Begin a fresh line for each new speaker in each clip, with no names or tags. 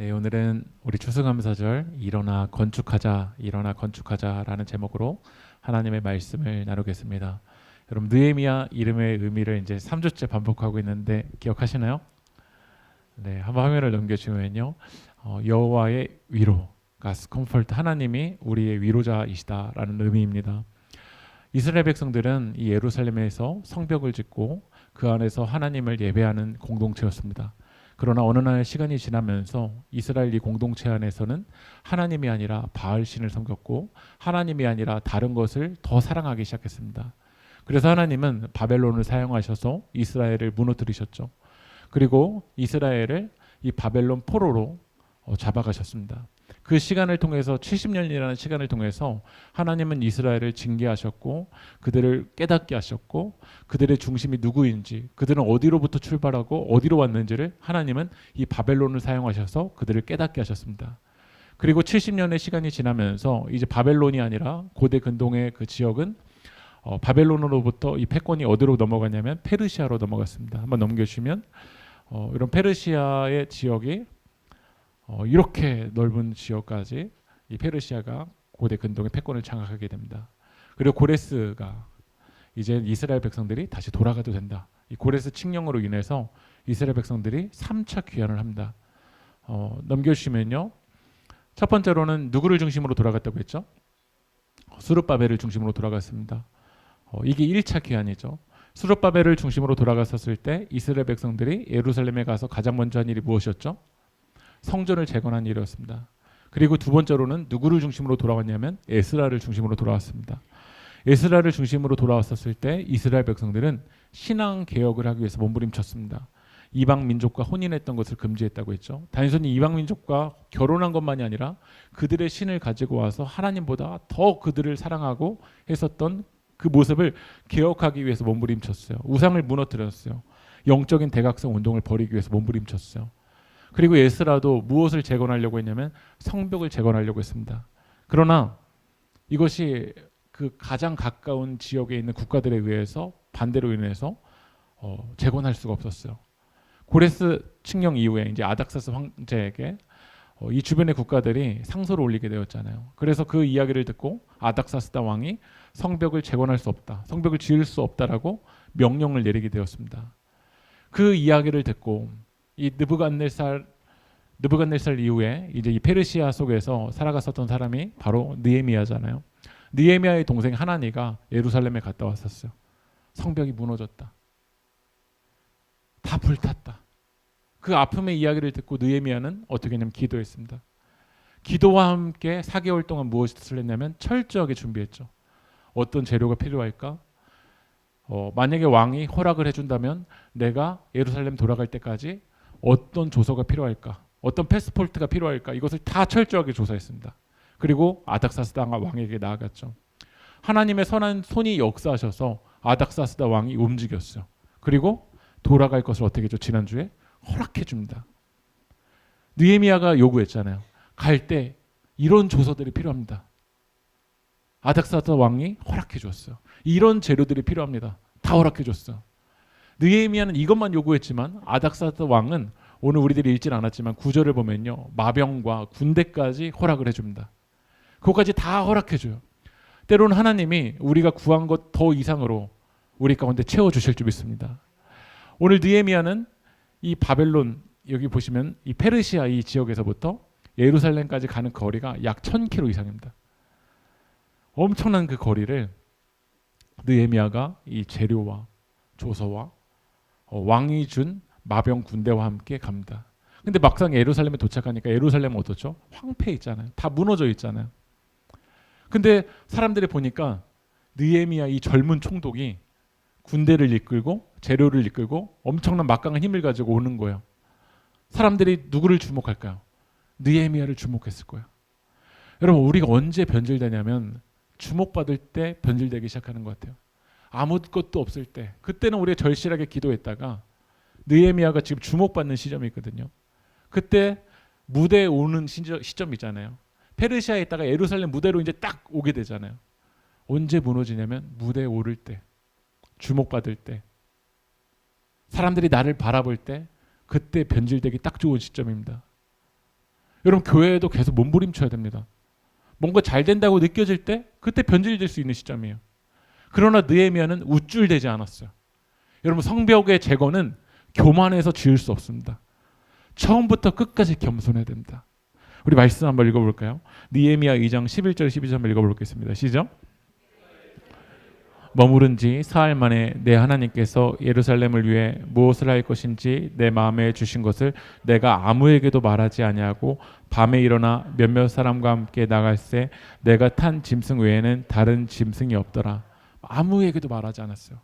네, 오늘은 우리 추수감사절 일어나 건축하자라는 제목으로 하나님의 말씀을 나누겠습니다. 여러분 느헤미야 이름의 의미를 이제 3주째 반복하고 있는데 기억하시나요? 네, 한번 화면을 넘겨주면요. 여호와의 위로, God's comfort, 하나님이 우리의 위로자이시다라는 의미입니다. 이스라엘 백성들은 이 예루살렘에서 성벽을 짓고 그 안에서 하나님을 예배하는 공동체였습니다. 그러나 어느 날 시간이 지나면서 이스라엘 이 공동체 안에서는 하나님이 아니라 바알 신을 섬겼고 하나님이 아니라 다른 것을 더 사랑하기 시작했습니다. 그래서 하나님은 바벨론을 사용하셔서 이스라엘을 무너뜨리셨죠. 그리고 이스라엘을 이 바벨론 포로로 잡아가셨습니다. 그 시간을 통해서 70년이라는 시간을 통해서 하나님은 이스라엘을 징계하셨고 그들을 깨닫게 하셨고 그들의 중심이 누구인지 그들은 어디로부터 출발하고 어디로 왔는지를 하나님은 이 바벨론을 사용하셔서 그들을 깨닫게 하셨습니다. 그리고 70년의 시간이 지나면서 이제 바벨론이 아니라 고대 근동의 그 지역은 바벨론으로부터 이 패권이 어디로 넘어가냐면 페르시아로 넘어갔습니다. 한번 넘겨주시면 이런 페르시아의 지역이 이렇게 넓은 지역까지 이 페르시아가 고대 근동의 패권을 장악하게 됩니다. 그리고 고레스가 이제 이스라엘 백성들이 다시 돌아가도 된다. 이 고레스 칙령으로 인해서 이스라엘 백성들이 3차 귀환을 합니다. 넘겨주시면요. 첫 번째로는 누구를 중심으로 돌아갔다고 했죠? 스룹바벨을 중심으로 돌아갔습니다. 이게 1차 귀환이죠. 스룹바벨을 중심으로 돌아갔었을 때 이스라엘 백성들이 예루살렘에 가서 가장 먼저 한 일이 무엇이었죠? 성전을 재건한 일이었습니다. 그리고 두 번째로는 누구를 중심으로 돌아왔냐면 에스라를 중심으로 돌아왔습니다. 에스라를 중심으로 돌아왔었을 때 이스라엘 백성들은 신앙 개혁을 하기 위해서 몸부림쳤습니다. 이방 민족과 혼인했던 것을 금지했다고 했죠. 단순히 이방 민족과 결혼한 것만이 아니라 그들의 신을 가지고 와서 하나님보다 더 그들을 사랑하고 했었던 그 모습을 개혁하기 위해서 몸부림쳤어요. 우상을 무너뜨렸어요. 영적인 대각성 운동을 벌이기 위해서 몸부림쳤어요. 그리고 에스라도 무엇을 재건하려고 했냐면 성벽을 재건하려고 했습니다. 그러나 이것이 그 가장 가까운 지역에 있는 국가들에 의해서 반대로 인해서 재건할 수가 없었어요. 고레스 칙령 이후에 이제 아닥사스 황제에게 이 주변의 국가들이 상소를 올리게 되었잖아요. 그래서 그 이야기를 듣고 아닥사스다 왕이 성벽을 재건할 수 없다, 성벽을 지을 수 없다라고 명령을 내리게 되었습니다. 그 이야기를 듣고 이 느부갓네살 이후에 이제 이 페르시아 속에서 살아갔었던 사람이 바로 느헤미야잖아요. 느헤미야의 동생 하나니가 예루살렘에 갔다 왔었어요. 성벽이 무너졌다. 다 불탔다. 그 아픔의 이야기를 듣고 느헤미야는 어떻게 했냐면 기도했습니다. 기도와 함께 4개월 동안 무엇을 했냐면 철저하게 준비했죠. 어떤 재료가 필요할까? 만약에 왕이 허락을 해준다면 내가 예루살렘 돌아갈 때까지 어떤 조서가 필요할까? 어떤 패스포트가 필요할까? 이것을 다 철저하게 조사했습니다. 그리고 아닥사스다 왕에게 나아갔죠. 하나님의 선한 손이 역사하셔서 아닥사스다 왕이 움직였어요. 그리고 돌아갈 것을 어떻게 했죠? 지난주에 허락해 줍니다. 느헤미야가 요구했잖아요. 갈 때 이런 조서들이 필요합니다. 아닥사스다 왕이 허락해 줬어요. 이런 재료들이 필요합니다. 다 허락해 줬어요. 느헤미야는 이것만 요구했지만 아닥사스다 왕은 오늘 우리들이 읽진 않았지만 구절을 보면요. 마병과 군대까지 허락을 해줍니다. 그것까지 다 허락해줘요. 때로는 하나님이 우리가 구한 것 더 이상으로 우리 가운데 채워주실 줄 믿습니다. 오늘 느헤미야는 이 바벨론 여기 보시면 이 페르시아 이 지역에서부터 예루살렘까지 가는 거리가 약 1000km 이상입니다. 엄청난 그 거리를 느헤미야가 이 재료와 조서와 왕이 준 마병 군대와 함께 갑니다. 근데 막상 예루살렘에 도착하니까 예루살렘은 어떻죠? 황폐해 있잖아요. 다 무너져 있잖아요. 근데 사람들이 보니까 느헤미야 이 젊은 총독이 군대를 이끌고 재료를 이끌고 엄청난 막강한 힘을 가지고 오는 거예요. 사람들이 누구를 주목할까요? 느헤미야를 주목했을 거예요. 여러분 우리가 언제 변질되냐면 주목받을 때 변질되기 시작하는 것 같아요. 아무것도 없을 때 그때는 우리가 절실하게 기도했다가 느헤미야가 지금 주목받는 시점이 있거든요. 그때 무대에 오는 시점이 있잖아요. 페르시아에 있다가 예루살렘 무대로 이제 딱 오게 되잖아요. 언제 무너지냐면 무대에 오를 때, 주목받을 때, 사람들이 나를 바라볼 때 그때 변질되기 딱 좋은 시점입니다. 여러분 교회에도 계속 몸부림쳐야 됩니다. 뭔가 잘 된다고 느껴질 때 그때 변질될 수 있는 시점이에요. 그러나 느헤미야는 우쭐대지 않았어요. 여러분 성벽의 제거는 교만해서 지을 수 없습니다. 처음부터 끝까지 겸손해야 됩니다. 우리 말씀 한번 읽어볼까요? 느헤미야 2장 11절 12절 한번 읽어보겠습니다. 시작. 머무른 지 사흘 만에 내 하나님께서 예루살렘을 위해 무엇을 할 것인지 내 마음에 주신 것을 내가 아무에게도 말하지 아니하고 밤에 일어나 몇몇 사람과 함께 나갈새 내가 탄 짐승 외에는 다른 짐승이 없더라. 아무에게도 말하지 않았어요.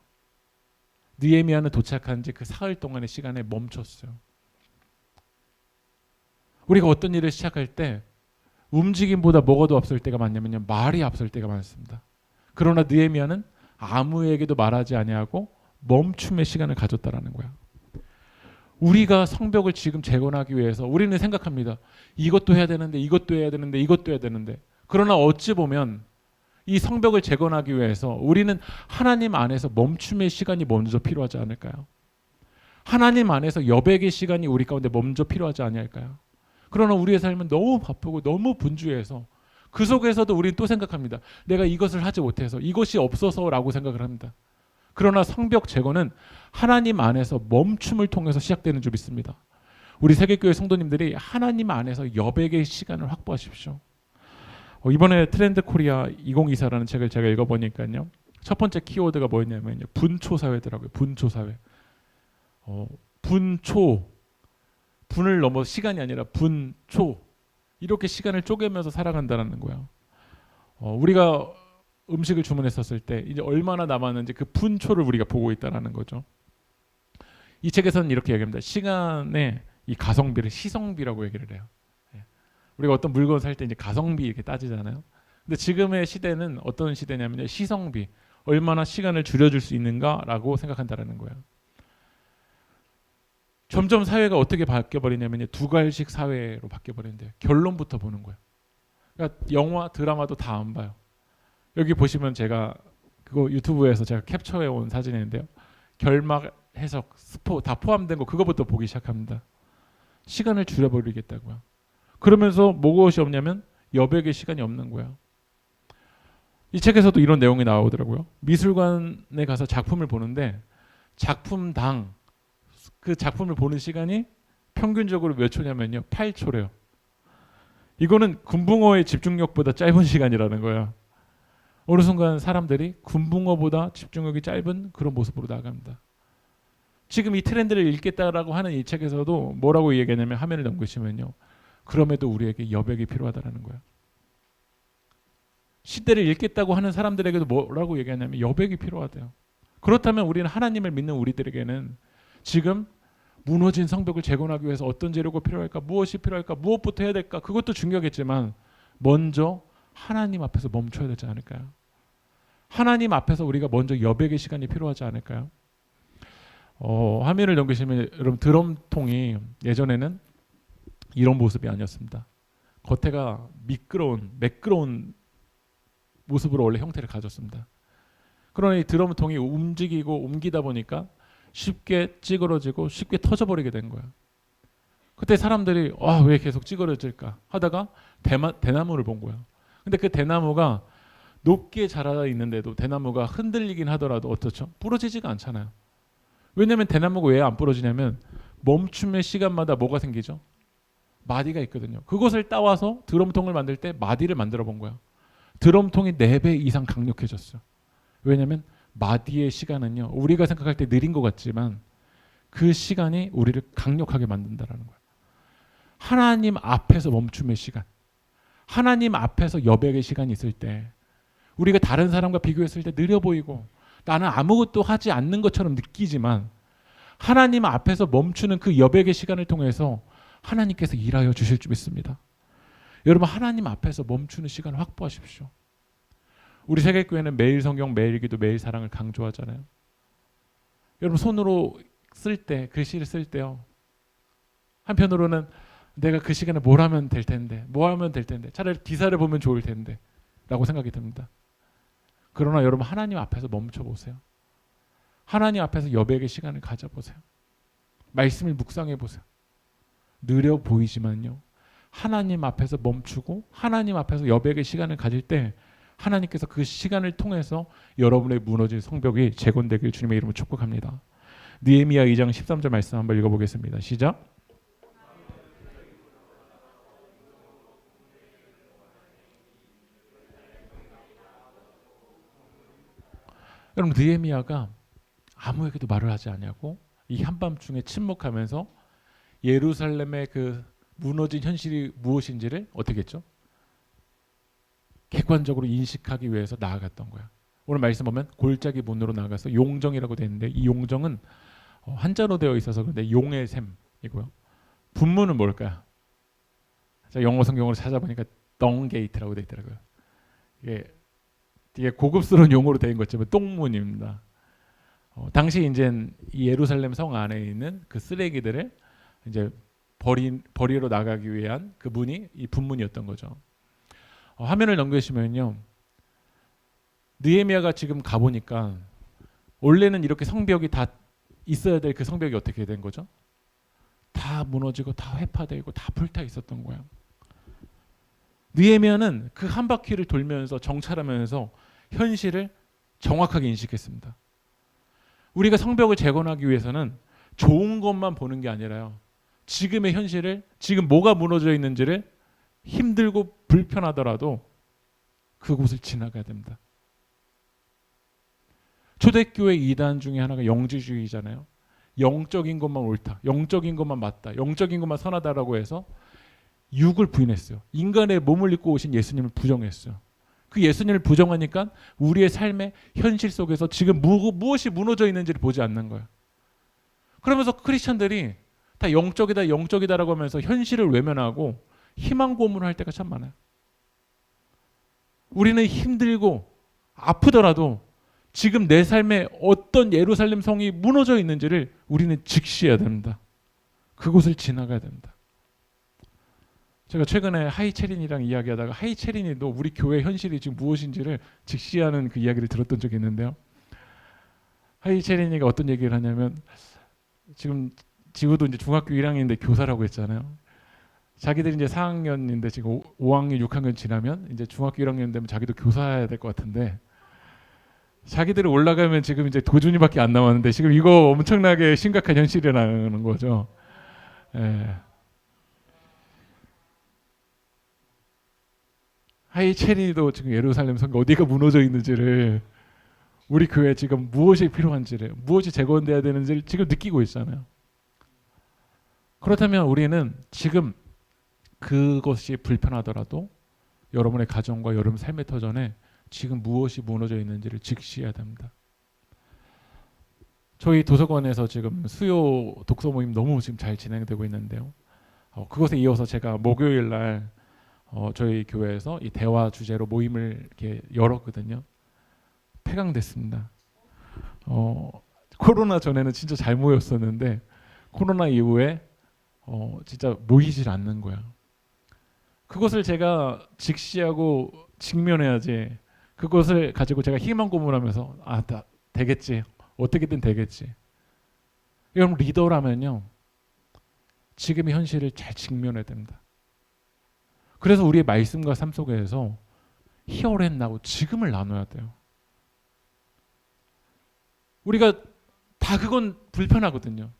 느헤미야는 도착한 지 그 사흘 동안의 시간에 멈췄어요. 우리가 어떤 일을 시작할 때 움직임보다 뭐가 더 앞설 때가 많냐면요, 말이 앞설 때가 많습니다. 그러나 느헤미야는 아무에게도 말하지 아니하고 멈춤의 시간을 가졌다라는 거야. 우리가 성벽을 지금 재건하기 위해서 우리는 생각합니다. 이것도 해야 되는데 이것도 해야 되는데 이것도 해야 되는데. 그러나 어찌 보면 이 성벽을 재건하기 위해서 우리는 하나님 안에서 멈춤의 시간이 먼저 필요하지 않을까요? 하나님 안에서 여백의 시간이 우리 가운데 먼저 필요하지 않을까요? 그러나 우리의 삶은 너무 바쁘고 너무 분주해서 그 속에서도 우리는 또 생각합니다. 내가 이것을 하지 못해서 이것이 없어서라고 생각을 합니다. 그러나 성벽 재건은 하나님 안에서 멈춤을 통해서 시작되는 줄 믿습니다. 우리 세계교회 성도님들이 하나님 안에서 여백의 시간을 확보하십시오. 이번에 트렌드 코리아 2024라는 책을 제가 읽어보니까요. 첫 번째 키워드가 뭐였냐면요. 분초사회더라고요. 분초사회. 분초. 분을 넘어 시간이 아니라 분초. 이렇게 시간을 쪼개면서 살아간다는 거예요. 우리가 음식을 주문했었을 때 이제 얼마나 남았는지 그 분초를 우리가 보고 있다는 거죠. 이 책에서는 이렇게 얘기합니다. 시간의 이 가성비를 시성비라고 얘기를 해요. 우리가 어떤 물건 살 때 이제 가성비 이렇게 따지잖아요. 근데 지금의 시대는 어떤 시대냐면 시성비, 얼마나 시간을 줄여줄 수 있는가라고 생각한다는 거예요. 점점 사회가 어떻게 바뀌어버리냐면 두 갈식 사회로 바뀌어버리는데 결론부터 보는 거예요. 그러니까 영화, 드라마도 다 안 봐요. 여기 보시면 제가 그거 유튜브에서 제가 캡처해온 사진인데요. 결막, 해석, 스포 다 포함된 거 그거부터 보기 시작합니다. 시간을 줄여버리겠다고요. 그러면서 무엇이 없냐면 여백의 시간이 없는 거예요. 이 책에서도 이런 내용이 나오더라고요. 미술관에 가서 작품을 보는데 작품당 그 작품을 보는 시간이 평균적으로 몇 초냐면요. 8초래요. 이거는 금붕어의 집중력보다 짧은 시간이라는 거예요. 어느 순간 사람들이 금붕어보다 집중력이 짧은 그런 모습으로 나갑니다. 지금 이 트렌드를 읽겠다라고 하는 이 책에서도 뭐라고 얘기하냐면 화면을 넘기시면요. 그럼에도 우리에게 여백이 필요하다는 거예요. 시대를 읽겠다고 하는 사람들에게도 뭐라고 얘기하냐면 여백이 필요하대요. 그렇다면 우리는 하나님을 믿는 우리들에게는 지금 무너진 성벽을 재건하기 위해서 어떤 재료가 필요할까? 무엇이 필요할까? 무엇부터 해야 될까? 그것도 중요하겠지만 먼저 하나님 앞에서 멈춰야 되지 않을까요? 하나님 앞에서 우리가 먼저 여백의 시간이 필요하지 않을까요? 화면을 넘기시면 여러분 드럼통이 예전에는 이런 모습이 아니었습니다. 겉에가 매끄러운 모습으로 원래 형태를 가졌습니다. 그러나 이 드럼통이 움직이고 옮기다 보니까 쉽게 찌그러지고 쉽게 터져버리게 된 거예요. 그때 사람들이 왜 계속 찌그러질까 하다가 대나무를 본 거예요. 근데 그 대나무가 높게 자라 있는데도 대나무가 흔들리긴 하더라도 어떻죠? 부러지지가 않잖아요. 왜냐하면 대나무가 왜 안 부러지냐면 멈춤의 시간마다 뭐가 생기죠? 마디가 있거든요. 그것을 따와서 드럼통을 만들 때 마디를 만들어 본 거예요. 드럼통이 4배 이상 강력해졌어요. 왜냐하면 마디의 시간은요. 우리가 생각할 때 느린 것 같지만 그 시간이 우리를 강력하게 만든다는 거예요. 하나님 앞에서 멈춤의 시간. 하나님 앞에서 여백의 시간이 있을 때 우리가 다른 사람과 비교했을 때 느려 보이고 나는 아무것도 하지 않는 것처럼 느끼지만 하나님 앞에서 멈추는 그 여백의 시간을 통해서 하나님께서 일하여 주실 줄 믿습니다. 여러분 하나님 앞에서 멈추는 시간을 확보하십시오. 우리 세계교회는 매일 성경, 매일 기도, 매일 사랑을 강조하잖아요. 여러분 손으로 쓸 때, 글씨를 쓸 때요. 한편으로는 내가 그 시간에 뭘 하면 될 텐데, 뭐 하면 될 텐데, 차라리 기사를 보면 좋을 텐데 라고 생각이 듭니다. 그러나 여러분 하나님 앞에서 멈춰보세요. 하나님 앞에서 여백의 시간을 가져보세요. 말씀을 묵상해보세요. 느려 보이지만요. 하나님 앞에서 멈추고 하나님 앞에서 여백의 시간을 가질 때 하나님께서 그 시간을 통해서 여러분의 무너진 성벽이 재건되길 주님의 이름으로 축복합니다. 느헤미야 2장 13절 말씀 한번 읽어보겠습니다. 시작. 여러분, 느헤미야가 아무에게도 말을 하지 않냐고 이 한밤중에 침묵하면서 예루살렘의 그 무너진 현실이 무엇인지를 어떻게 했죠? 객관적으로 인식하기 위해서 나아갔던 거야. 오늘 말씀 보면 골짜기 문으로 나가서 용정이라고 되어 있는데 이 용정은 한자로 되어 있어서 그런데 용의 샘이고요. 분문은 뭘까요? 제가 영어 성경으로 찾아보니까 덩 게이트라고 되어 있더라고요. 이게 고급스러운 용어로 된 것처럼 똥문입니다. 당시 이제 이 예루살렘 성 안에 있는 그 쓰레기들을 이제 버리러 나가기 위한 그 문이 이 분문이었던 거죠. 화면을 넘기시면요, 느헤미야가 지금 가보니까 원래는 이렇게 성벽이 다 있어야 될 그 성벽이 어떻게 된 거죠? 다 무너지고 다 회파되고 다 불타 있었던 거야. 느헤미야는 그 한 바퀴를 돌면서 정찰하면서 현실을 정확하게 인식했습니다. 우리가 성벽을 재건하기 위해서는 좋은 것만 보는 게 아니라요, 지금의 현실을, 지금 뭐가 무너져 있는지를 힘들고 불편하더라도 그곳을 지나가야 됩니다. 초대교회 이단 중에 하나가 영지주의잖아요. 영적인 것만 옳다, 영적인 것만 맞다, 영적인 것만 선하다라고 해서 육을 부인했어요. 인간의 몸을 입고 오신 예수님을 부정했어요. 그 예수님을 부정하니까 우리의 삶의 현실 속에서 지금 무엇이 무너져 있는지를 보지 않는 거예요. 그러면서 크리스천들이 다 영적이다 영적이다라고 하면서 현실을 외면하고 희망 고문을 할 때가 참 많아요. 우리는 힘들고 아프더라도 지금 내 삶에 어떤 예루살렘 성이 무너져 있는지를 우리는 직시해야 됩니다. 그곳을 지나가야 됩니다. 제가 최근에 하이체린이랑 이야기하다가 하이체린이도 우리 교회 현실이 지금 무엇인지를 직시하는 그 이야기를 들었던 적이 있는데요. 하이체린이가 어떤 얘기를 하냐면, 지금 지구도 이제 중학교 1학년인데 교사라고 했잖아요. 자기들이 이제 4학년인데 지금 5학년, 6학년 지나면 이제 중학교 1학년 되면 자기도 교사해야 될 것 같은데, 자기들이 올라가면 지금 이제 도준이밖에 안 남았는데 지금 이거 엄청나게 심각한 현실이라는 거죠. 예. 하이체리도 지금 예루살렘 성경 어디가 무너져 있는지를, 우리 교회 지금 무엇이 필요한지를, 무엇이 재건돼야 되는지를 지금 느끼고 있잖아요. 그렇다면 우리는 지금 그것이 불편하더라도 여러분의 가정과 여러분 삶의 터전에 지금 무엇이 무너져 있는지를 직시해야 됩니다. 저희 도서관에서 지금 수요 독서 모임 너무 지금 잘 진행되고 있는데요. 그것에 이어서 제가 목요일 날 저희 교회에서 이 대화 주제로 모임을 이렇게 열었거든요. 폐강됐습니다. 코로나 전에는 진짜 잘 모였었는데 코로나 이후에 진짜 모이질 않는 거야. 그것을 제가 직시하고 직면해야지. 그것을 가지고 제가 희망 고문하면서 되겠지, 어떻게든 되겠지. 여러분, 리더라면요, 지금의 현실을 잘 직면해야 됩니다. 그래서 우리의 말씀과 삶 속에서 히어를 나고 지금을 나눠야 돼요. 우리가 다 그건 불편하거든요.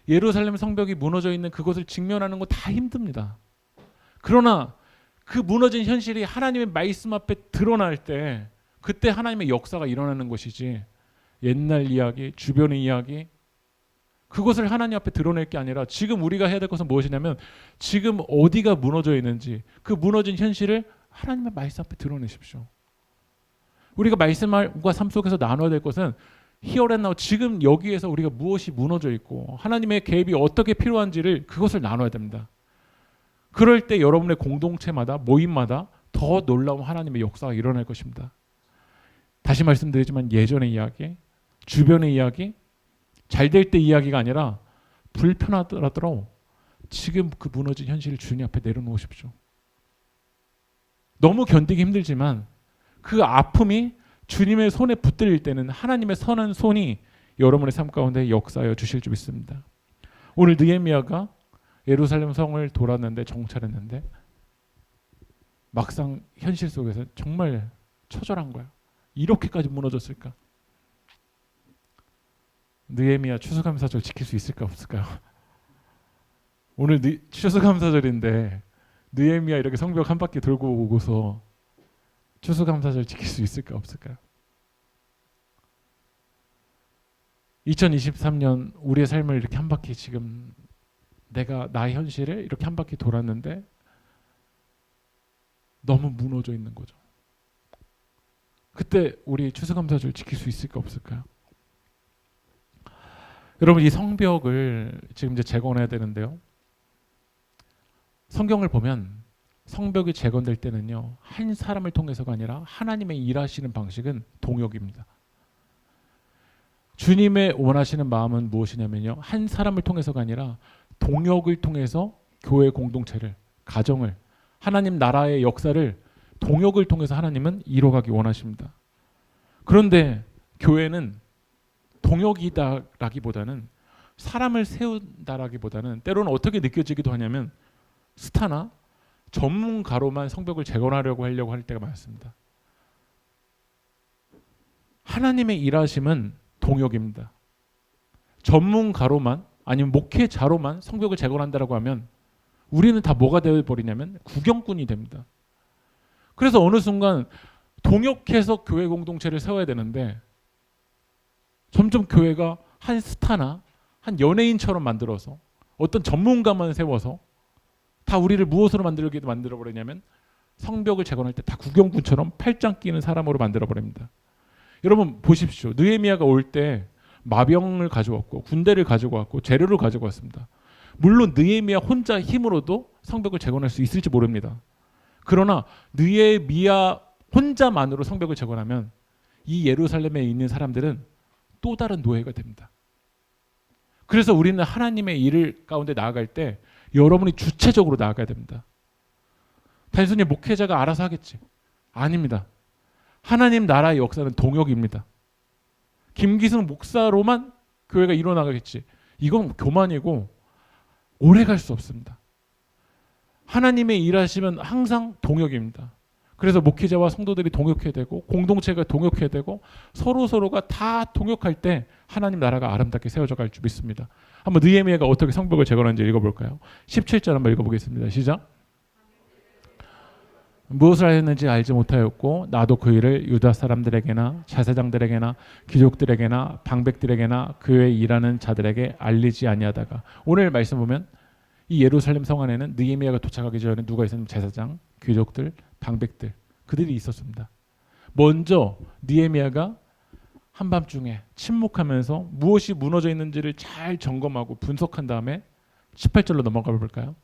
예루살렘 성벽이 무너져 있는 그것을 직면하는 거 다 힘듭니다. 그러나 그 무너진 현실이 하나님의 말씀 앞에 드러날 때 그때 하나님의 역사가 일어나는 것이지, 옛날 이야기, 주변의 이야기, 그것을 하나님 앞에 드러낼 게 아니라 지금 우리가 해야 될 것은 무엇이냐면 지금 어디가 무너져 있는지 그 무너진 현실을 하나님의 말씀 앞에 드러내십시오. 우리가 말씀과 삶 속에서 나눠야 될 것은 Here and Now, 지금 여기에서 우리가 무엇이 무너져 있고 하나님의 개입이 어떻게 필요한지를 그것을 나눠야 됩니다. 그럴 때 여러분의 공동체마다, 모임마다 더 놀라운 하나님의 역사가 일어날 것입니다. 다시 말씀드리지만 예전의 이야기, 주변의 이야기, 잘 될 때 이야기가 아니라 불편하더라도 지금 그 무너진 현실을 주님 앞에 내려놓으십시오. 너무 견디기 힘들지만 그 아픔이 주님의 손에 붙들릴 때는 하나님의 선한 손이 여러분의 삶 가운데 역사하여 주실 줄 믿습니다. 오늘 느헤미야가 예루살렘 성을 돌았는데, 정찰했는데 막상 현실 속에서 정말 처절한 거야. 이렇게까지 무너졌을까? 느헤미야 추수감사절 지킬 수 있을까 없을까요? 오늘 추수감사절인데 느헤미야 이렇게 성벽 한 바퀴 돌고 오고서 추수감사절 지킬 수 있을까 없을까요? 2023년 우리의 삶을 이렇게 한 바퀴 지금 내가 나의 현실을 이렇게 한 바퀴 돌았는데 너무 무너져 있는 거죠. 그때 우리 추수감사절 지킬 수 있을까 없을까요? 여러분 이 성벽을 지금 이제 재건해야 되는데요. 성경을 보면 성벽이 재건될 때는요. 한 사람을 통해서가 아니라 하나님의 일하시는 방식은 동역입니다. 주님의 원하시는 마음은 무엇이냐면요. 한 사람을 통해서가 아니라 동역을 통해서 교회 공동체를, 가정을, 하나님 나라의 역사를 동역을 통해서 하나님은 이뤄가기 원하십니다. 그런데 교회는 동역이다라기보다는 사람을 세운다라기보다는 때로는 어떻게 느껴지기도 하냐면 스타나 전문가로만 성벽을 재건하려고 할 때가 많습니다. 하나님의 일하심은 동역입니다. 전문가로만 아니면 목회자로만 성벽을 재건한다라고 하면 우리는 다 뭐가 되어버리냐면 구경꾼이 됩니다. 그래서 어느 순간 동역해서 교회 공동체를 세워야 되는데 점점 교회가 한 스타나 한 연예인처럼 만들어서 어떤 전문가만 세워서 다 우리를 무엇으로 만들어버리냐면 성벽을 재건할 때 다 구경꾼처럼 팔짱 끼는 사람으로 만들어버립니다. 여러분 보십시오. 느헤미야가 올 때 마병을 가져왔고 군대를 가져왔고 재료를 가져왔습니다. 물론 느헤미야 혼자 힘으로도 성벽을 재건할 수 있을지 모릅니다. 그러나 느헤미야 혼자만으로 성벽을 재건하면 이 예루살렘에 있는 사람들은 또 다른 노예가 됩니다. 그래서 우리는 하나님의 일 가운데 나아갈 때 여러분이 주체적으로 나아가야 됩니다. 단순히 목회자가 알아서 하겠지. 아닙니다. 하나님 나라의 역사는 동역입니다. 김기승 목사로만 교회가 일어나겠지. 이건 교만이고 오래 갈 수 없습니다. 하나님의 일하시면 항상 동역입니다. 그래서 목회자와 성도들이 동역해야 되고 공동체가 동역해야 되고 서로가 다 동역할 때 하나님 나라가 아름답게 세워져 갈 줄 믿습니다. 한번 느헤미야가 어떻게 성벽을 재건하는지 읽어볼까요? 17절 한번 읽어보겠습니다. 시작. 무엇을 하였는지 알지 못하였고 나도 그 일을 유다 사람들에게나 제사장들에게나 귀족들에게나 방백들에게나 그에 일하는 자들에게 알리지 아니하다가 오늘 말씀 보면 이 예루살렘 성 안에는 느헤미야가 도착하기 전에 누가 있었냐면 제사장, 귀족들, 방백들 그들이 있었습니다. 먼저 느헤미야가 한밤중에 침묵하면서 무엇이 무너져 있는지를 잘 점검하고 분석한 다음에 18절로 넘어가 볼까요?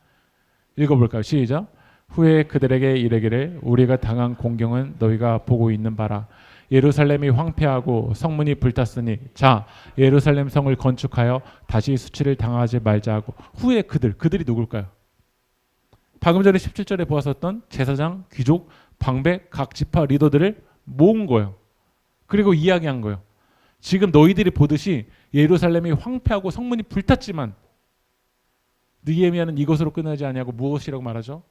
읽어볼까요? 시작. 후에 그들에게 이르기를 우리가 당한 공경은 너희가 보고 있는 바라. 예루살렘이 황폐하고 성문이 불탔으니 자 예루살렘 성을 건축하여 다시 수치를 당하지 말자 하고 후에 그들이 누굴까요? 방금 전에 17절에 보았었던 제사장, 귀족, 방백, 각 지파 리더들을 모은 거예요. 그리고 이야기한 거예요. 지금 너희들이 보듯이 예루살렘이 황폐하고 성문이 불탔지만 느헤미야는 이것으로 끝나지 아니하고 무엇이라고 말하죠?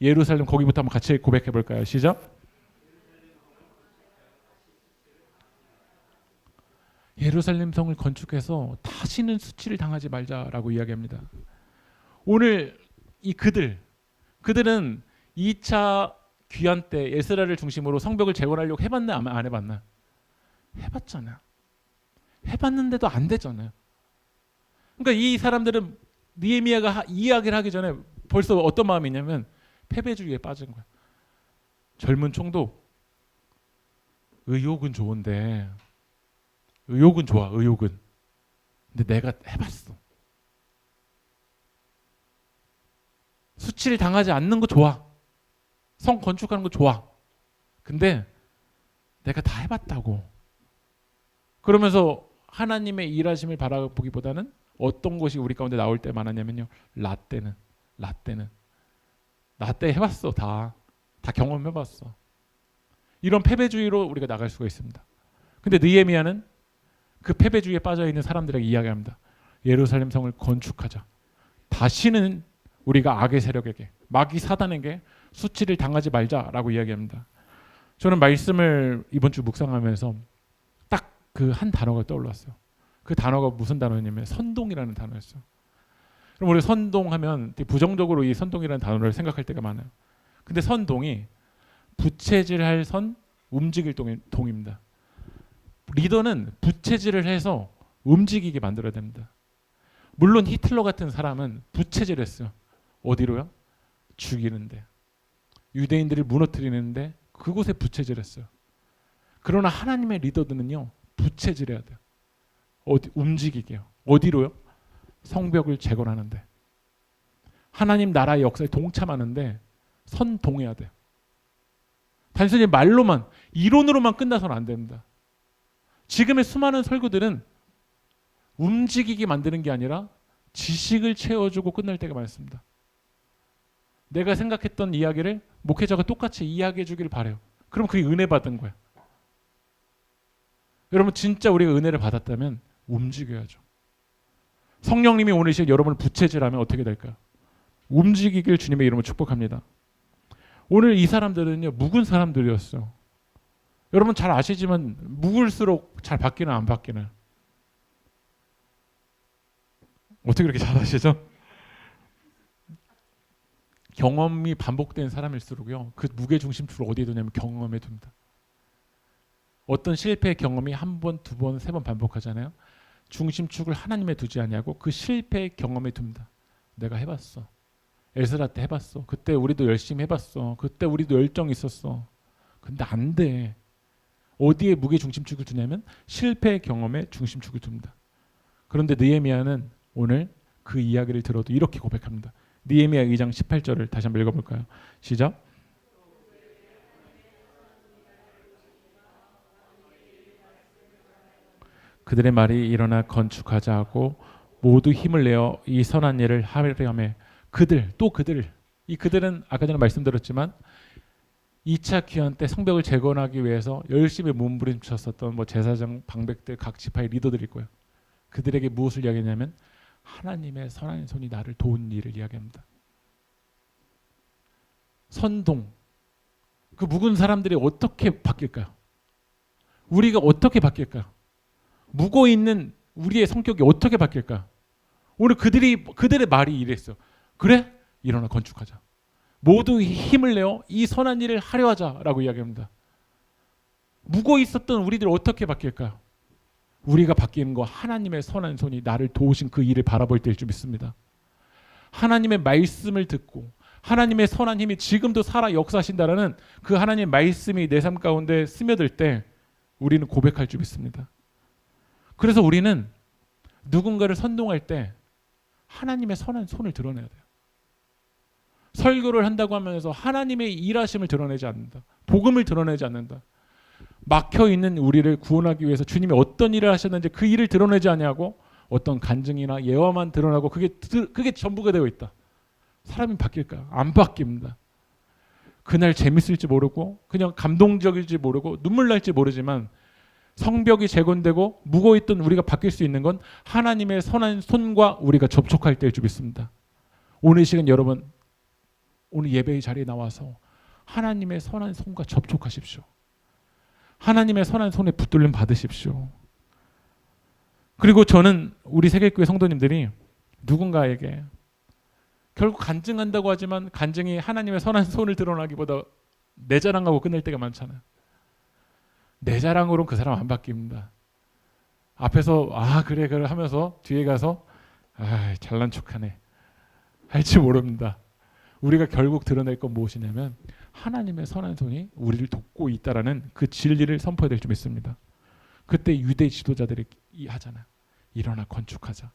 예루살렘 거기부터 한번 같이 고백해 볼까요? 시작. 예루살렘 성을 건축해서 다시는 수치를 당하지 말자라고 이야기합니다. 오늘 이 그들은 2차 귀환 때 에스라를 중심으로 성벽을 재건하려고 해봤나 안 해봤나? 해봤잖아요. 해봤는데도 안 됐잖아요. 그러니까 이 사람들은 느헤미야가 이야기를 하기 전에 벌써 어떤 마음이냐면 패배주의에 빠진 거야. 젊은 총독 의욕은 좋은데 의욕은 좋아. 의욕은. 근데 내가 해봤어. 수치를 당하지 않는 거 좋아. 성 건축하는 거 좋아. 근데 내가 다 해봤다고. 그러면서 하나님의 일하심을 바라보기보다는 어떤 것이 우리 가운데 나올 때 많았냐면요. 라떼는 라떼 해봤어. 다 경험해봤어. 이런 패배주의로 우리가 나갈 수가 있습니다. 근데 느헤미야는 그 패배주의에 빠져있는 사람들에게 이야기합니다. 예루살렘 성을 건축하자. 다시는 우리가 악의 세력에게 마귀 사단에게 수치를 당하지 말자라고 이야기합니다. 저는 말씀을 이번 주 묵상하면서 딱 그 한 단어가 떠올랐어요. 그 단어가 무슨 단어냐면 선동이라는 단어였어요. 그럼 우리 선동하면 되게 부정적으로 이 선동이라는 단어를 생각할 때가 많아요. 근데 선동이 부채질할 선, 움직일 동입니다. 리더는 부채질을 해서 움직이게 만들어야 됩니다. 물론 히틀러 같은 사람은 부채질했어요. 어디로요? 죽이는데, 유대인들을 무너뜨리는데 그곳에 부채질했어요. 그러나 하나님의 리더들은요, 부채질해야 돼요. 어디 움직이게요. 어디로요? 성벽을 재건하는데, 하나님 나라의 역사에 동참하는데 선동해야 돼요. 단순히 말로만, 이론으로만 끝나서는 안 됩니다. 지금의 수많은 설교들은 움직이게 만드는 게 아니라 지식을 채워주고 끝날 때가 많습니다. 내가 생각했던 이야기를 목회자가 똑같이 이야기해 주길 바래요. 그럼 그게 은혜 받은 거야. 여러분, 진짜 우리가 은혜를 받았다면 움직여야죠. 성령님이 오늘 이 시간 여러분을 부채질하면 어떻게 될까요? 움직이길 주님의 이름으로 축복합니다. 오늘 이 사람들은요, 묵은 사람들이었어요. 여러분 잘 아시지만 묵을수록 잘 바뀌는 안 바뀌는. 어떻게 그렇게 잘 아시죠? 경험이 반복된 사람일수록요, 그 무게중심축을 어디에 두냐면 경험에 둡니다. 어떤 실패의 경험이 한 번, 두 번, 세 번 반복하잖아요. 중심축을 하나님에 두지 아니하고 그 실패의 경험에 둡니다. 내가 해봤어. 에스라 때 해봤어. 그때 우리도 열심히 해봤어. 그때 우리도 열정이 있었어. 근데 안 돼. 어디에 무게중심축을 두냐면 실패의 경험에 중심축을 둡니다. 그런데 느헤미야는 오늘 그 이야기를 들어도 이렇게 고백합니다. 느헤미야 2장 18절을 다시 한번 읽어볼까요? 시작. 그들의 말이 일어나 건축하자 하고 모두 힘을 내어 이 선한 일을 하려매 그들, 또 그들, 이 그들은 아까 전에 말씀드렸지만 2차 귀환 때 성벽을 재건하기 위해서 열심히 몸부림쳤었던 제사장, 방백들, 각 지파의 리더들일 거예요. 그들에게 무엇을 이야기하냐면 하나님의 선한 손이 나를 도운 일을 이야기합니다. 선동. 그 묵은 사람들이 어떻게 바뀔까요? 우리가 어떻게 바뀔까요? 묵어 있는 우리의 성격이 어떻게 바뀔까요? 오늘 그들의 말이 이랬어요. 그래? 일어나 건축하자. 모두 힘을 내어 이 선한 일을 하려 하자라고 이야기합니다. 묵어 있었던 우리들 어떻게 바뀔까요? 우리가 바뀌는 거 하나님의 선한 손이 나를 도우신 그 일을 바라볼 때일 줄 믿습니다. 하나님의 말씀을 듣고 하나님의 선한 힘이 지금도 살아 역사하신다라는 그 하나님의 말씀이 내 삶 가운데 스며들 때 우리는 고백할 줄 믿습니다. 그래서 우리는 누군가를 선동할 때 하나님의 선한 손을 드러내야 돼요. 설교를 한다고 하면서 하나님의 일하심을 드러내지 않는다. 복음을 드러내지 않는다. 막혀있는 우리를 구원하기 위해서 주님이 어떤 일을 하셨는지 그 일을 드러내지 아니하고 어떤 간증이나 예화만 드러나고 그게 전부가 되어 있다. 사람이 바뀔까요? 안 바뀝니다. 그날 재밌을지 모르고 그냥 감동적일지 모르고 눈물 날지 모르지만 성벽이 재건되고 묵어있던 우리가 바뀔 수 있는 건 하나님의 선한 손과 우리가 접촉할 때일 줄 믿습니다. 오늘 이 시간 여러분 오늘 예배의 자리에 나와서 하나님의 선한 손과 접촉하십시오. 하나님의 선한 손에 붙들림 받으십시오. 그리고 저는 우리 세계교회 성도님들이 누군가에게 결국 간증한다고 하지만 간증이 하나님의 선한 손을 드러나기보다 내 자랑하고 끝날 때가 많잖아요. 내 자랑으로는 그 사람 안 바뀝니다. 앞에서 그래 하면서 뒤에 가서 잘난 척하네 할지 모릅니다. 우리가 결국 드러낼 건 무엇이냐면 하나님의 선한 손이 우리를 돕고 있다라는 그 진리를 선포해야 될 줄 믿습니다. 그때 유대 지도자들이 하잖아요. 일어나 건축하자.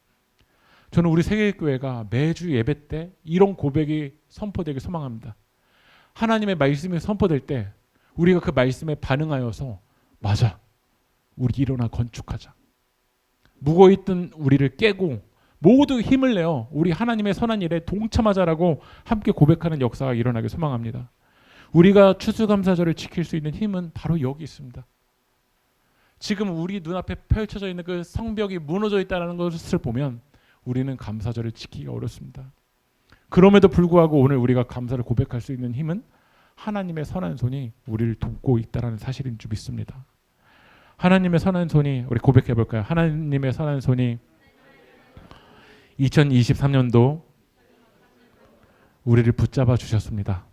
저는 우리 세계교회가 매주 예배 때 이런 고백이 선포되길 소망합니다. 하나님의 말씀이 선포될 때 우리가 그 말씀에 반응하여서 맞아, 우리 일어나 건축하자. 묵어있던 우리를 깨고 모두 힘을 내어 우리 하나님의 선한 일에 동참하자라고 함께 고백하는 역사가 일어나길 소망합니다. 우리가 추수감사절을 지킬 수 있는 힘은 바로 여기 있습니다. 지금 우리 눈앞에 펼쳐져 있는 그 성벽이 무너져 있다는 것을 보면 우리는 감사절을 지키기가 어렵습니다. 그럼에도 불구하고 오늘 우리가 감사를 고백할 수 있는 힘은 하나님의 선한 손이 우리를 돕고 있다는 사실인 줄 믿습니다. 하나님의 선한 손이, 우리 고백해 볼까요? 하나님의 선한 손이 2023년도 우리를 붙잡아 주셨습니다.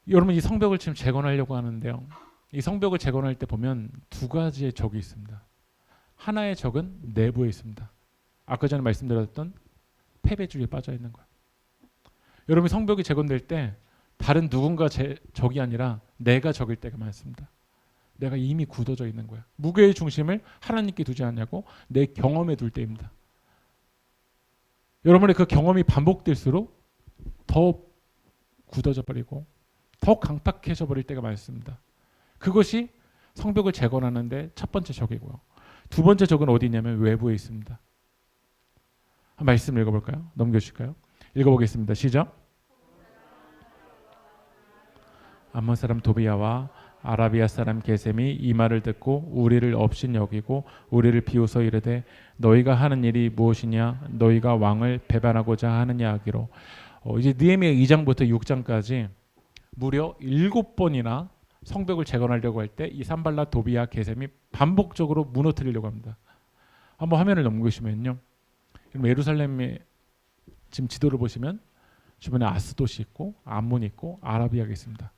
여러분, 이 성벽을 지금 재건하려고 하는데요. 이 성벽을 재건할 때 보면 두 가지의 적이 있습니다. 하나의 적은 내부에 있습니다. 아까 전에 말씀드렸던 패배주의에 빠져 있는 거예요. 여러분, 성벽이 재건될 때 다른 누군가 적이 아니라 내가 적일 때가 많습니다. 내가 이미 굳어져 있는 거야. 무게의 중심을 하나님께 두지 않냐고 내 경험에 둘 때입니다. 여러분의 그 경험이 반복될수록 더 굳어져 버리고 더 강팍해져 버릴 때가 많습니다. 그것이 성벽을 재건하는데 첫 번째 적이고요. 두 번째 적은 어디 있냐면 외부에 있습니다. 한 말씀 읽어볼까요? 넘겨주실까요? 읽어보겠습니다. 시작. 암몬 사람 도비야와 아라비아 사람 게셈이 이 말을 듣고 우리를 업신 여기고 우리를 비웃어 이르되 너희가 하는 일이 무엇이냐? 너희가 왕을 배반하고자 하느냐 하기로. 이제 느헤미야 2장부터 6장까지 무려 7번이나 성벽을 재건하려고 할 때 이 산발랏 도비야 게셈이 반복적으로 무너뜨리려고 합니다. 한번 화면을 넘기시면요. 예루살렘의 지금 지도를 보시면 주변에 아스돗이 있고 암몬이 있고 아라비아가 있습니다.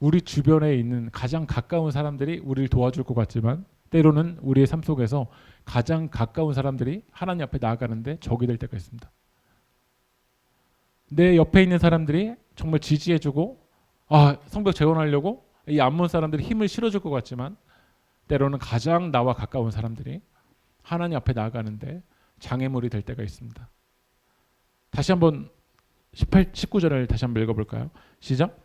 우리 주변에 있는 가장 가까운 사람들이 우리를 도와줄 것 같지만 때로는 우리의 삶 속에서 가장 가까운 사람들이 하나님 앞에 나아가는데 적이 될 때가 있습니다. 내 옆에 있는 사람들이 정말 지지해주고 성벽 재건하려고 이 암몬 사람들이 힘을 실어줄 것 같지만 때로는 가장 나와 가까운 사람들이 하나님 앞에 나아가는데 장애물이 될 때가 있습니다. 다시 한번 19절을 다시 한번 읽어볼까요? 시작.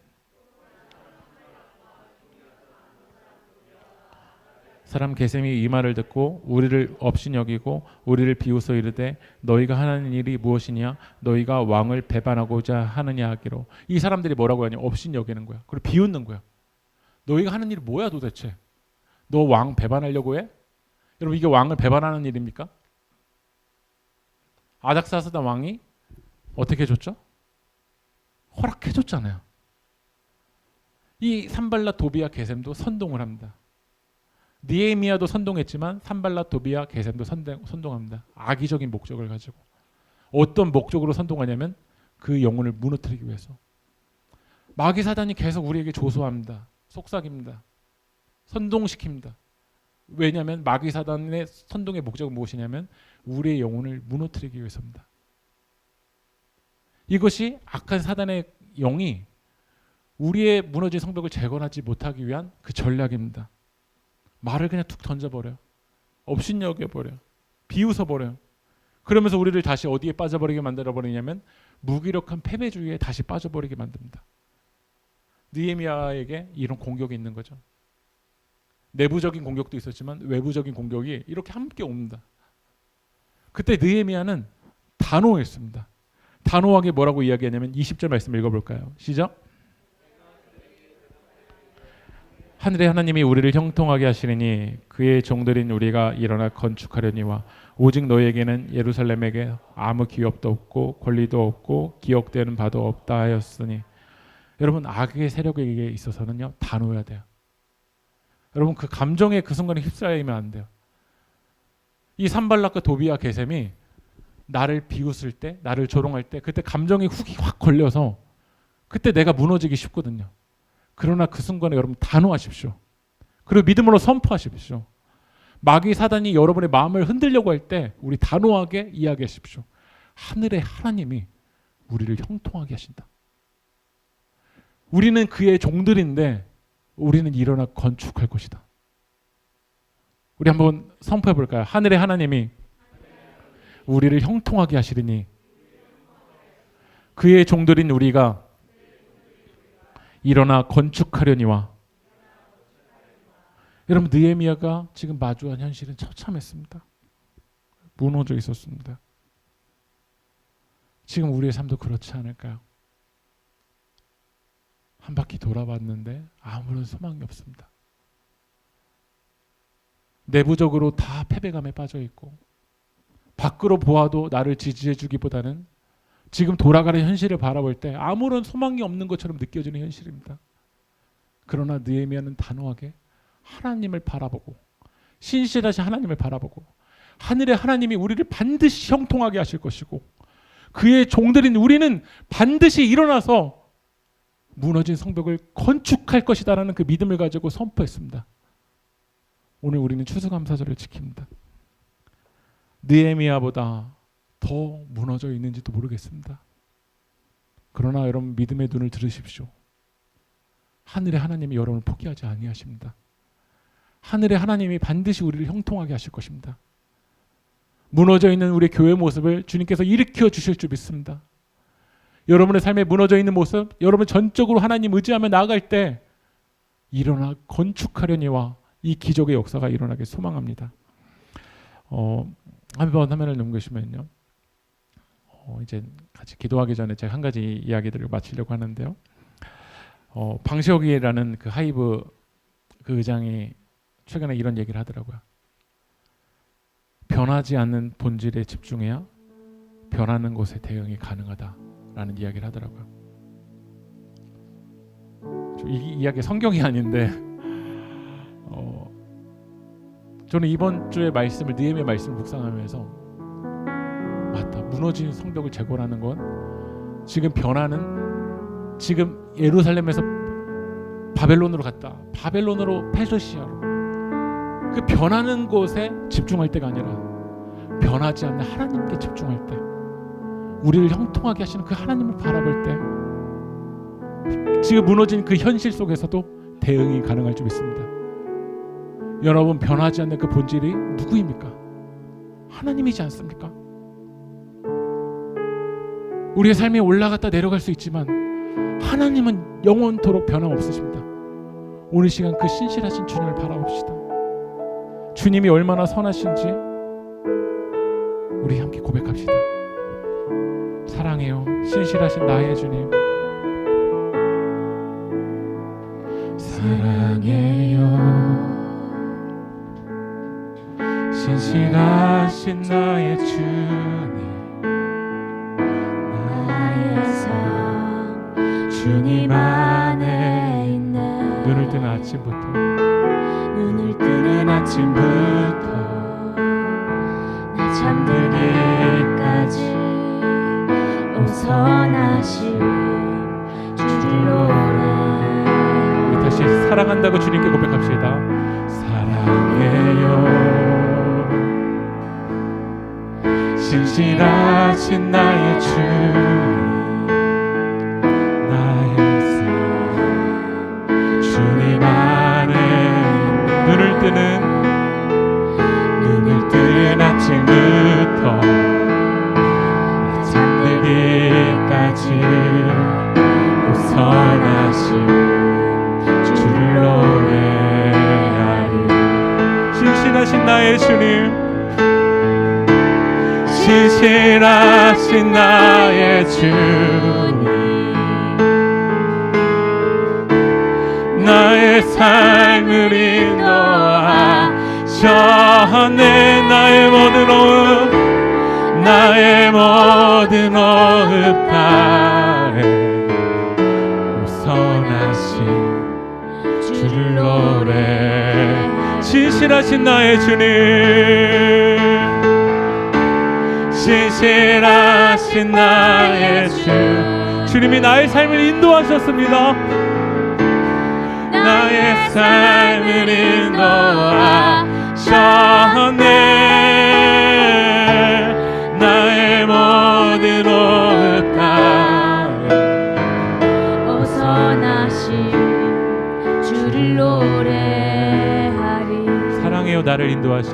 사람 게셈이 이 말을 듣고 우리를 업신 여기고 우리를 비웃어 이르되 너희가 하는 일이 무엇이냐? 너희가 왕을 배반하고자 하느냐 하기로. 이 사람들이 뭐라고 하냐? 업신 여기는 거야. 그리고 비웃는 거야. 너희가 하는 일이 뭐야 도대체? 너 왕 배반하려고 해? 여러분, 이게 왕을 배반하는 일입니까? 아닥사스다 왕이 어떻게 해줬죠? 허락해줬잖아요. 이 산발랏 도비야 게셈도 선동을 합니다. 느헤미야도 선동했지만 산발랏 도비야 게셈도 선동합니다. 악의적인 목적을 가지고. 어떤 목적으로 선동하냐면 그 영혼을 무너뜨리기 위해서. 마귀 사단이 계속 우리에게 조소합니다. 속삭입니다. 선동시킵니다. 왜냐하면 마귀 사단의 선동의 목적은 무엇이냐면 우리의 영혼을 무너뜨리기 위해서입니다. 이것이 악한 사단의 영이 우리의 무너진 성벽을 재건하지 못하기 위한 그 전략입니다. 말을 그냥 툭 던져버려요. 업신여겨버려요. 비웃어버려요. 그러면서 우리를 다시 어디에 빠져버리게 만들어버리냐면 무기력한 패배주의에 다시 빠져버리게 만듭니다. 느헤미야에게 이런 공격이 있는 거죠. 내부적인 공격도 있었지만 외부적인 공격이 이렇게 함께 옵니다. 그때 느헤미야는 단호했습니다. 단호하게 뭐라고 이야기하냐면 20절 말씀 읽어볼까요? 시작. 하늘의 하나님이 우리를 형통하게 하시리니 그의 종들인 우리가 일어나 건축하려니와 오직 너희에게는 예루살렘에게 아무 기업도 없고 권리도 없고 기억되는 바도 없다 하였으니. 여러분, 악의 세력에게 있어서는요 단호해야 돼요. 여러분, 그 감정에 그 순간에 휩싸이면 안 돼요. 이 산발락과 도비야 게셈이 나를 비웃을 때, 나를 조롱할 때 그때 감정이 훅이 확 걸려서 그때 내가 무너지기 쉽거든요. 그러나 그 순간에 여러분 단호하십시오. 그리고 믿음으로 선포하십시오. 마귀 사단이 여러분의 마음을 흔들려고 할 때 우리 단호하게 이야기하십시오. 하늘의 하나님이 우리를 형통하게 하신다. 우리는 그의 종들인데 우리는 일어나 건축할 것이다. 우리 한번 선포해 볼까요? 하늘의 하나님이 우리를 형통하게 하시리니 그의 종들인 우리가 일어나 건축하려니와. 여러분, 느헤미야가 지금 마주한 현실은 처참했습니다. 무너져 있었습니다. 지금 우리의 삶도 그렇지 않을까요? 한 바퀴 돌아봤는데 아무런 소망이 없습니다. 내부적으로 다 패배감에 빠져 있고 밖으로 보아도 나를 지지해 주기보다는 지금 돌아가는 현실을 바라볼 때 아무런 소망이 없는 것처럼 느껴지는 현실입니다. 그러나 느헤미야는 단호하게 하나님을 바라보고 신실하신 하나님을 바라보고 하늘의 하나님이 우리를 반드시 형통하게 하실 것이고 그의 종들인 우리는 반드시 일어나서 무너진 성벽을 건축할 것이다라는 그 믿음을 가지고 선포했습니다. 오늘 우리는 추수감사절을 지킵니다. 느헤미야보다 더 무너져 있는지도 모르겠습니다. 그러나 여러분 믿음의 눈을 들으십시오. 하늘의 하나님이 여러분을 포기하지 아니하십니다. 하늘의 하나님이 반드시 우리를 형통하게 하실 것입니다. 무너져 있는 우리 교회 모습을 주님께서 일으켜 주실 줄 믿습니다. 여러분의 삶에 무너져 있는 모습, 여러분 전적으로 하나님 의지하며 나아갈 때 일어나 건축하려니와 이 기적의 역사가 일어나길 소망합니다. 한번 화면을 넘기시면요. 이제 같이 기도하기 전에 제가 한 가지 이야기들을 마치려고 하는데요. 방시혁이라는 그 하이브 그 의장이 최근에 이런 얘기를 하더라고요. 변하지 않는 본질에 집중해야 변하는 것에 대응이 가능하다라는 이야기를 하더라고요. 이 이야기 성경이 아닌데 저는 이번 주의 말씀을 느헤미야 말씀을 묵상하면서 맞다. 무너진 성벽을 재건하는 건 지금 변하는 지금 예루살렘에서 바벨론으로 갔다. 바벨론으로 페르시아로 그 변하는 곳에 집중할 때가 아니라 변하지 않는 하나님께 집중할 때 우리를 형통하게 하시는 그 하나님을 바라볼 때 지금 무너진 그 현실 속에서도 대응이 가능할 줄 믿습니다. 여러분 변하지 않는 그 본질이 누구입니까? 하나님이지 않습니까? 우리의 삶이 올라갔다 내려갈 수 있지만 하나님은 영원토록 변함없으십니다. 오늘 시간 그 신실하신 주님을 바라봅시다. 주님이 얼마나 선하신지 우리 함께 고백합시다. 사랑해요 신실하신 나의 주님. 사랑해요 신실하신 나의 주님. 나의 삶 주님 안에 있네. 눈을 뜨는 아침부터 나 잠들기까지 오선하신 주를 노래. 우리 다시 사랑한다고 주님께 고백합시다. 사랑해요 신실하신 나의 주님. 나의 삶 주님 안에 눈을 뜨는 아침부터 잠들기까지 오선하신 주를 노래하리. 신실하신 나의 주님. 신실하신 나의 주님. 나의 삶을 인도하셨네. 나의 모든 호흡 다해 우선하신 주를 노래. 신실하신 나의 주님. 신실하신 나의 주님이 나의 삶을 인도하셨습니다. 나의 삶을 인도하셨네. 나의 모든 호흡 다해 오선하신 주를 노래하리. 사랑해요 나를 인도하신.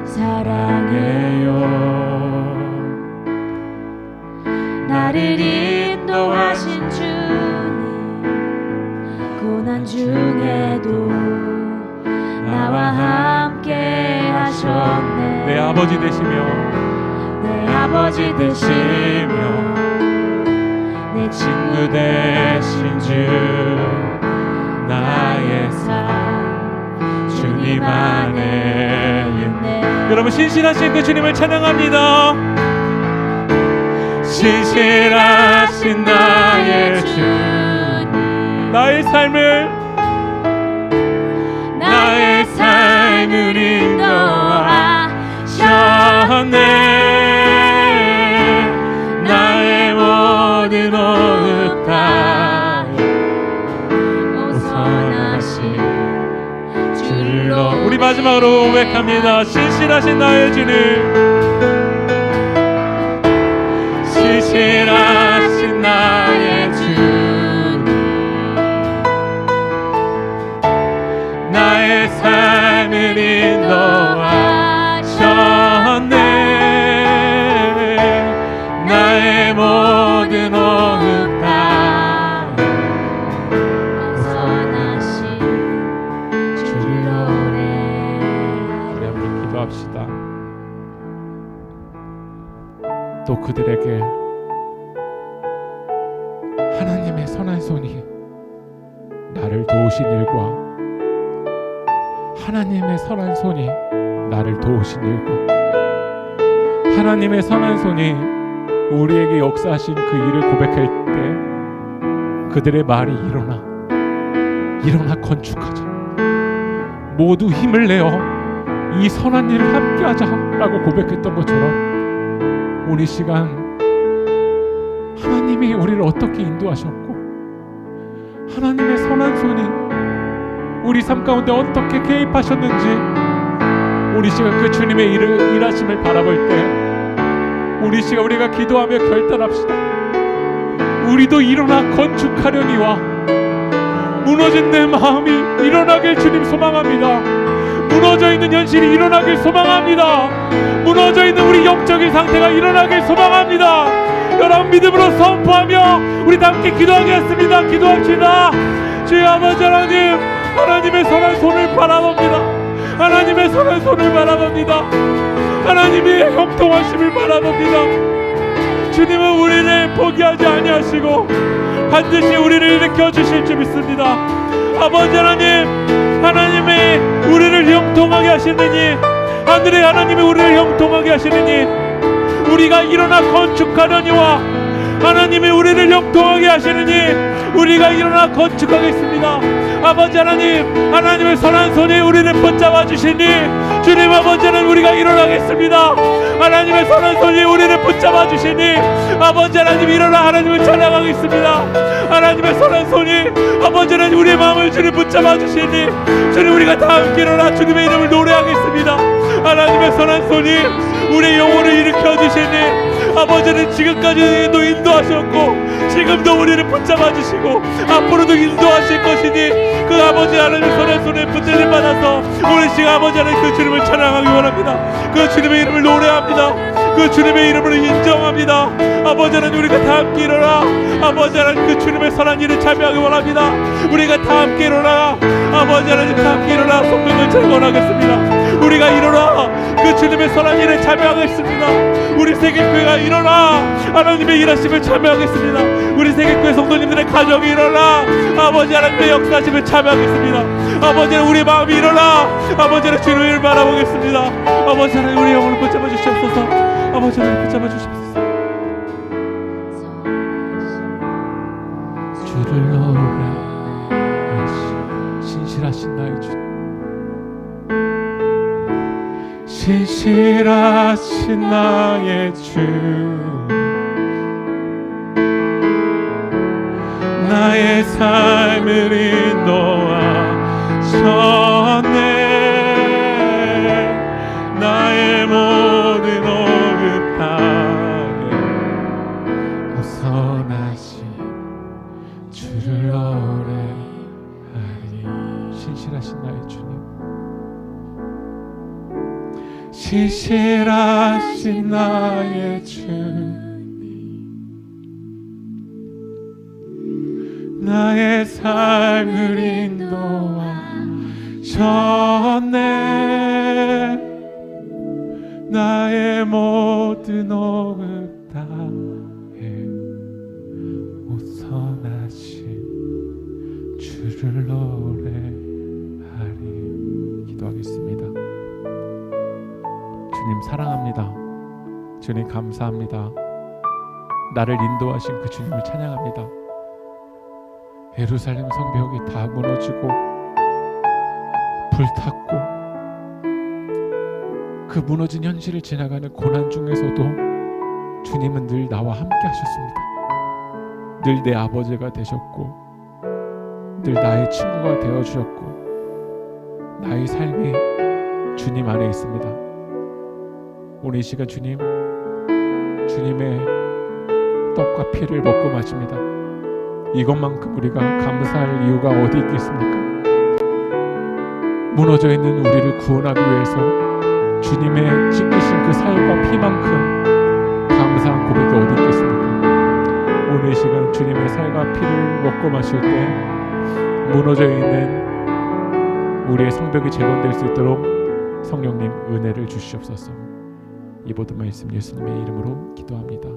사랑해요 나를 인도하신 주님. 고난 중에도 나와 함께 하셨네. 내 아버지 되시며 내 친구 되신 주. 나의 삶 주님 안에 있네. 여러분 신실하신 그 주님을 찬양합니다. 신실하신 나의 주님, 나의 삶을 인도하셨네. 나의 모든 호흡 다해 오선하신 주로. 우리 마지막으로 고백합니다. 신실하신 나의 주님, 신실하신 나의 주님, 나의 삶을 인도하셨네. 나의 모든 호흡 다 오선하신 주를 노래하리. 우리 기도합시다. 또 그들에게 하나님의 선한 손이 나를 도우신 일과 하나님의 선한 손이 나를 도우신 일과 하나님의 선한 손이 우리에게 역사하신 그 일을 고백할 때 그들의 말이 일어나 건축하자, 모두 힘을 내어 이 선한 일을 함께하자 라고 고백했던 것처럼 우리 시간 하나님이 우리를 어떻게 인도하셨고 하나님의 선한 손이 우리 삶 가운데 어떻게 개입하셨는지 우리 시간 그 주님의 일하심을 바라볼 때 우리 시간 우리가 기도하며 결단합시다. 우리도 일어나 건축하려니와 무너진 내 마음이 일어나길 주님 소망합니다. 무너져 있는 현실이 일어나길 소망합니다. 무너져 있는 우리 영적인 상태가 일어나길 소망합니다. 여러분 믿음으로 선포하며 우리 다 함께 기도하겠습니다. 기도합시다. 주여 아버지 하나님, 하나님의 선한 손을 바라봅니다. 하나님의 선한 손을 바라봅니다. 하나님의 형통하심을 바라봅니다. 주님은 우리를 포기하지 아니하시고 반드시 우리를 일으켜 주실 줄 믿습니다. 아버지 하나님, 하나님이 우리를 형통하게 하시느니, 하늘의 하나님이 우리를 형통하게 하시느니 우리가 일어나 건축하려니와 하나님이 우리를 형통하게 하시느니 우리가 일어나 건축하겠습니다. 아버지 하나님, 하나님의 선한 손이 우리를 붙잡아 주시니 주님 아버지는 우리가 일어나겠습니다. 하나님의 선한 손이 우리를 붙잡아 주시니 아버지 하나님 일어나 하나님을 찬양하겠습니다. 하나님의 선한 손이 아버지는 우리의 마음을 주님 붙잡아 주시니 주님 우리가 다 함께 일어나 주님의 이름을 노래하겠습니다. 하나님의 선한 손이 우리의 영혼을 일으켜 주시니 아버지는 지금까지도 인도하셨고 지금도 우리를 붙잡아 주시고 앞으로도 인도하실 것이니 그 아버지 하나님의 선한 손에 붙들림 받아서 우리 시간 아버지 하나님 그 주님을 찬양하기 원합니다. 그 주님의 이름을 노래합니다. 그 주님의 이름을 인정합니다. 아버지 하나님 우리가 다 함께 일어나 아버지 하나님 그 주님의 선한 일을 참여하기 원합니다. 우리가 다 함께 일어나 아버지 하나님 다 함께 일어나 성령을 채워나겠습니다. 우리가 일어나 그 주님의 선한 일에 참여하겠습니다. 우리 세계교회가 일어나 하나님의 일하심을 참여하겠습니다. 우리 세계교회 성도님들의 가정이 일어나 아버지 하나님의 역사심을 참여하겠습니다. 아버지 하나님 우리 마음이 일어나 아버지 하나님 주님의 일을 바라보겠습니다. 아버지 하나님 우리 영혼을 붙잡아 주시옵소서. 아버지 하나님 붙잡아 주시옵소서. 주를 노래하시 신실하신 나의 주님, 신실하신 나의 주, 나의 삶을 인도하셨네. 나의 모든 호흡 다해 오선하신 주를 노래하리. 신실하신 나의 주님, 신실하신 나의 주님, 나의 삶을 인도하셨네. 나의 모든 호흡 다해 오선하신 주를 노래하리. 기도하겠습니다. 주님 사랑합니다. 주님 감사합니다. 나를 인도하신 그 주님을 찬양합니다. 예루살렘 성벽이 다 무너지고 불탔고 그 무너진 현실을 지나가는 고난 중에서도 주님은 늘 나와 함께 하셨습니다. 늘 내 아버지가 되셨고 늘 나의 친구가 되어주셨고 나의 삶이 주님 안에 있습니다. 오늘 이 시간 주님의 떡과 피를 먹고 마십니다. 이것만큼 우리가 감사할 이유가 어디 있겠습니까? 무너져 있는 우리를 구원하기 위해서 주님의 찢기신 그 살과 피만큼 감사한 고백이 어디 있겠습니까? 오늘 이 시간 주님의 살과 피를 먹고 마실 때 무너져 있는 우리의 성벽이 재건될 수 있도록 성령님 은혜를 주시옵소서. 이 모든 말씀 예수님의 이름으로 기도합니다.